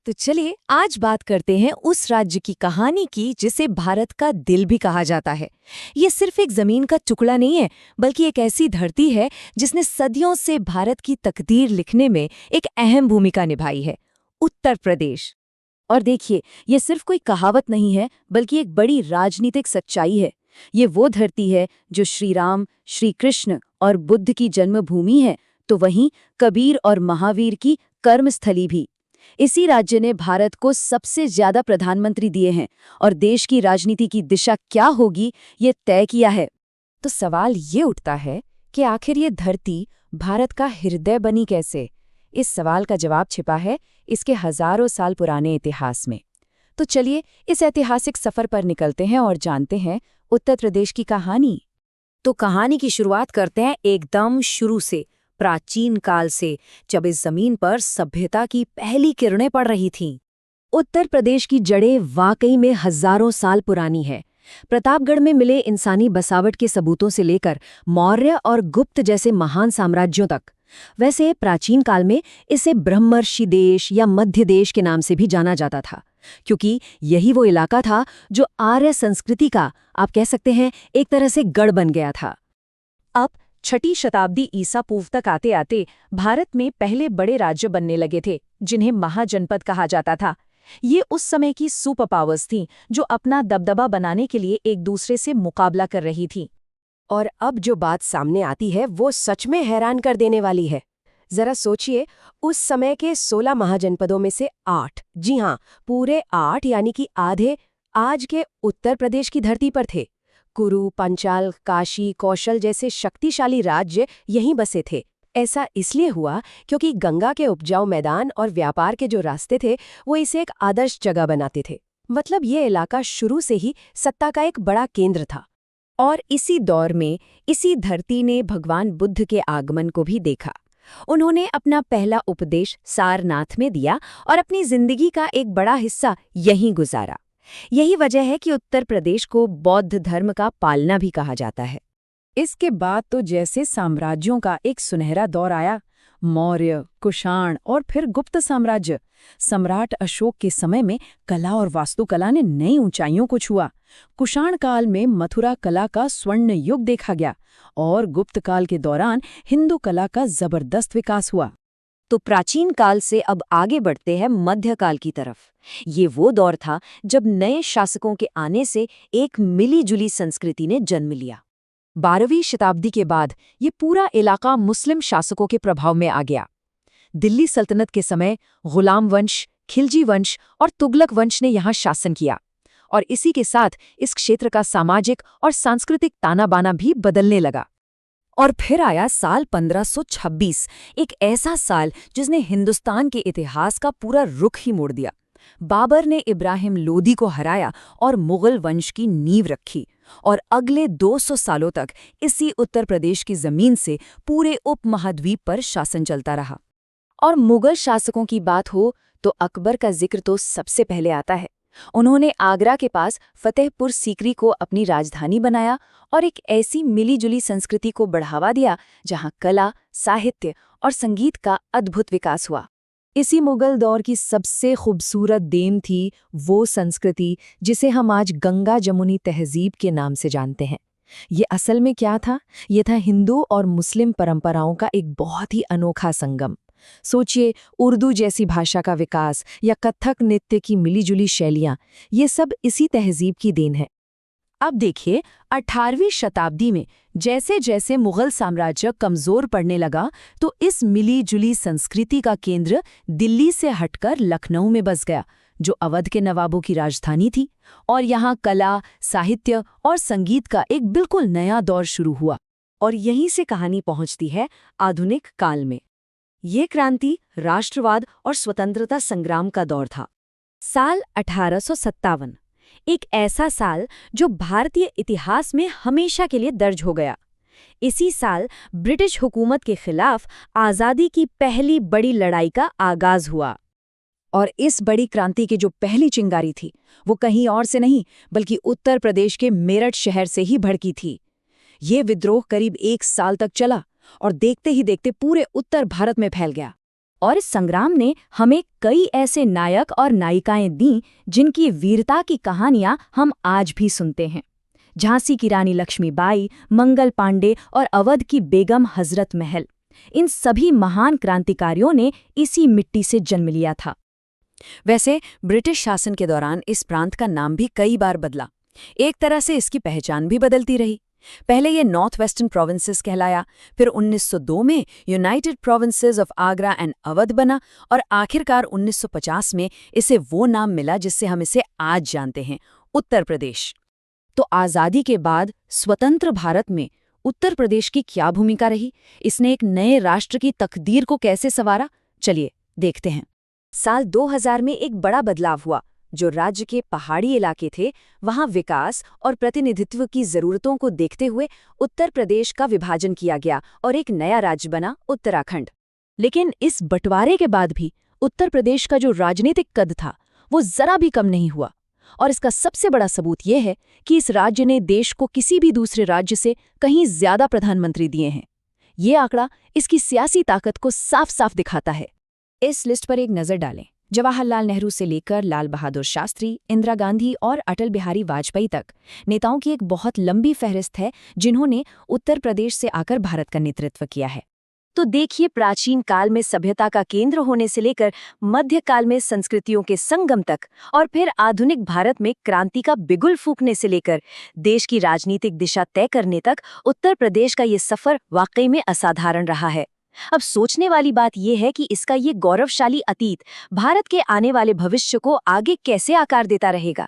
तो चलिए आज बात करते हैं उस राज्य की कहानी की जिसे भारत का दिल भी कहा जाता है। ये सिर्फ एक जमीन का टुकड़ा नहीं है, बल्कि एक ऐसी धरती है जिसने सदियों से भारत की तकदीर लिखने में एक अहम भूमिका निभाई है, उत्तर प्रदेश। और देखिए, ये सिर्फ कोई कहावत नहीं है, बल्कि एक बड़ी राजनीतिक सच्चाई है। ये वो धरती है जो श्री राम, श्री कृष्ण और बुद्ध की जन्मभूमि है, तो वहीं कबीर और महावीर की कर्मस्थली भी। इसी राज्य ने भारत को सबसे ज्यादा प्रधानमंत्री दिए हैं और देश की राजनीति की दिशा क्या होगी ये तय किया है। तो सवाल ये उठता है कि आखिर ये धरती भारत का हृदय बनी कैसे? इस सवाल का जवाब छिपा है इसके हजारों साल पुराने इतिहास में। तो चलिए इस ऐतिहासिक सफर पर निकलते हैं और जानते हैं उत्तर प्रदेश की कहानी। तो कहानी की शुरुआत करते हैं एकदम शुरू से, प्राचीन काल से, जब इस जमीन पर सभ्यता की पहली किरणें पड़ रही थीं। उत्तर प्रदेश की जड़ें वाकई में हजारों साल पुरानी है। प्रतापगढ़ में मिले इंसानी बसावट के सबूतों से लेकर मौर्य और गुप्त जैसे महान साम्राज्यों तक। वैसे प्राचीन काल में इसे ब्रह्मर्षि देश या मध्य देश के नाम से भी जाना जाता था, क्योंकि यही वो इलाका था जो आर्य संस्कृति का, आप कह सकते हैं, एक तरह से गढ़ बन गया था। अब 6ठी शताब्दी ईसा पूर्व तक आते आते भारत में पहले बड़े राज्य बनने लगे थे, जिन्हें महाजनपद कहा जाता था। ये उस समय की सुपर पावर्स थीं, जो अपना दबदबा बनाने के लिए एक दूसरे से मुकाबला कर रही थीं। और अब जो बात सामने आती है वो सच में हैरान कर देने वाली है। जरा सोचिए, उस समय के 16 महाजनपदों में से 8, जी हाँ, पूरे 8 यानी कि आधे, आज के उत्तर प्रदेश की धरती पर थे। कुरु, पंचाल, काशी, कौशल जैसे शक्तिशाली राज्य यहीं बसे थे। ऐसा इसलिए हुआ क्योंकि गंगा के उपजाऊ मैदान और व्यापार के जो रास्ते थे वो इसे एक आदर्श जगह बनाते थे। मतलब ये इलाका शुरू से ही सत्ता का एक बड़ा केंद्र था। और इसी दौर में इसी धरती ने भगवान बुद्ध के आगमन को भी देखा। उन्होंने अपना पहला उपदेश सारनाथ में दिया और अपनी जिंदगी का एक बड़ा हिस्सा यहीं गुजारा। यही वजह है कि उत्तर प्रदेश को बौद्ध धर्म का पालना भी कहा जाता है। इसके बाद तो जैसे साम्राज्यों का एक सुनहरा दौर आया, मौर्य, कुषाण और फिर गुप्त साम्राज्य। सम्राट अशोक के समय में कला और वास्तुकला ने नई ऊंचाइयों को छुआ। कुषाण काल में मथुरा कला का स्वर्ण युग देखा गया और गुप्त काल के दौरान हिंदू कला का जबरदस्त विकास हुआ। तो प्राचीन काल से अब आगे बढ़ते हैं मध्यकाल की तरफ। ये वो दौर था जब नए शासकों के आने से एक मिली-जुली संस्कृति ने जन्म लिया। 12वीं शताब्दी के बाद ये पूरा इलाका मुस्लिम शासकों के प्रभाव में आ गया। दिल्ली सल्तनत के समय गुलाम वंश, खिलजी वंश और तुगलक वंश ने यहाँ शासन किया और इसी के साथ इस क्षेत्र का सामाजिक और सांस्कृतिक ताना-बाना भी बदलने लगा। और फिर आया साल 1526, एक ऐसा साल जिसने हिंदुस्तान के इतिहास का पूरा रुख ही मोड़ दिया। बाबर ने इब्राहिम लोदी को हराया और मुगल वंश की नींव रखी और अगले 200 सालों तक इसी उत्तर प्रदेश की जमीन से पूरे उपमहाद्वीप पर शासन चलता रहा। और मुगल शासकों की बात हो तो अकबर का जिक्र तो सबसे पहले आता है। उन्होंने आगरा के पास फतेहपुर सीकरी को अपनी राजधानी बनाया और एक ऐसी मिली-जुली संस्कृति को बढ़ावा दिया जहां कला, साहित्य और संगीत का अद्भुत विकास हुआ। इसी मुगल दौर की सबसे खूबसूरत देन थी वो संस्कृति जिसे हम आज गंगा जमुनी तहजीब के नाम से जानते हैं। ये असल में क्या था? ये था हिंदू और मुस्लिम परंपराओं का एक बहुत ही अनोखा संगम। सोचिए, उर्दू जैसी भाषा का विकास या कथक नृत्य की मिलीजुली शैलियां, ये सब इसी तहजीब की देन है। अब देखिए, 18वीं शताब्दी में जैसे जैसे मुगल साम्राज्य कमजोर पड़ने लगा तो इस मिली-जुली संस्कृति का केंद्र दिल्ली से हटकर लखनऊ में बस गया, जो अवध के नवाबों की राजधानी थी। और यहाँ कला, साहित्य और संगीत का एक बिल्कुल नया दौर शुरू हुआ। और यहीं से कहानी पहुंचती है आधुनिक काल में। ये क्रांति राष्ट्रवाद और स्वतंत्रता संग्राम का दौर था। साल 1857, एक ऐसा साल जो भारतीय इतिहास में हमेशा के लिए दर्ज हो गया। इसी साल ब्रिटिश हुकूमत के खिलाफ आज़ादी की पहली बड़ी लड़ाई का आगाज हुआ। और इस बड़ी क्रांति की जो पहली चिंगारी थी वो कहीं और से नहीं बल्कि उत्तर प्रदेश के मेरठ शहर से ही भड़की थी। ये विद्रोह करीब 1 साल तक चला और देखते ही देखते पूरे उत्तर भारत में फैल गया। और इस संग्राम ने हमें कई ऐसे नायक और नायिकाएं दी जिनकी वीरता की कहानियां हम आज भी सुनते हैं। झांसी की रानी लक्ष्मीबाई, मंगल पांडे और अवध की बेगम हजरत महल, इन सभी महान क्रांतिकारियों ने इसी मिट्टी से जन्म लिया था। वैसे ब्रिटिश शासन के दौरान इस प्रांत का नाम भी कई बार बदला। एक तरह से इसकी पहचान भी बदलती रही। पहले ये नॉर्थ वेस्टर्न प्रोविंसेस कहलाया, फिर 1902 में United provinces of Agra and Awadh बना और आखिरकार 1950 में इसे वो नाम मिला जिससे हम इसे आज जानते हैं, उत्तर प्रदेश। तो आज़ादी के बाद स्वतंत्र भारत में उत्तर प्रदेश की क्या भूमिका रही? इसने एक नए राष्ट्र की तकदीर को कैसे संवारा? चलिए देखते हैं। साल 2000 में एक बड़ा बदलाव हुआ। जो राज्य के पहाड़ी इलाके थे, वहां विकास और प्रतिनिधित्व की जरूरतों को देखते हुए उत्तर प्रदेश का विभाजन किया गया और एक नया राज्य बना, उत्तराखंड। लेकिन इस बंटवारे के बाद भी उत्तर प्रदेश का जो राजनीतिक कद था वो जरा भी कम नहीं हुआ। और इसका सबसे बड़ा सबूत ये है कि इस राज्य ने देश को किसी भी दूसरे राज्य से कहीं ज्यादा प्रधानमंत्री दिए हैं। ये आंकड़ा इसकी सियासी ताकत को साफ साफ दिखाता है। इस लिस्ट पर एक नज़र डालें। जवाहरलाल नेहरू से लेकर लाल बहादुर शास्त्री, इंदिरा गांधी और अटल बिहारी वाजपेयी तक नेताओं की एक बहुत लंबी फहरिस्त है जिन्होंने उत्तर प्रदेश से आकर भारत का नेतृत्व किया है। तो देखिए, प्राचीन काल में सभ्यता का केंद्र होने से लेकर मध्यकाल में संस्कृतियों के संगम तक और फिर आधुनिक भारत में क्रांति का बिगुल फूंकने से लेकर देश की राजनीतिक दिशा तय करने तक उत्तर प्रदेश का ये सफर वाकई में असाधारण रहा है। अब सोचने वाली बात यह है कि इसका ये गौरवशाली अतीत भारत के आने वाले भविष्य को आगे कैसे आकार देता रहेगा।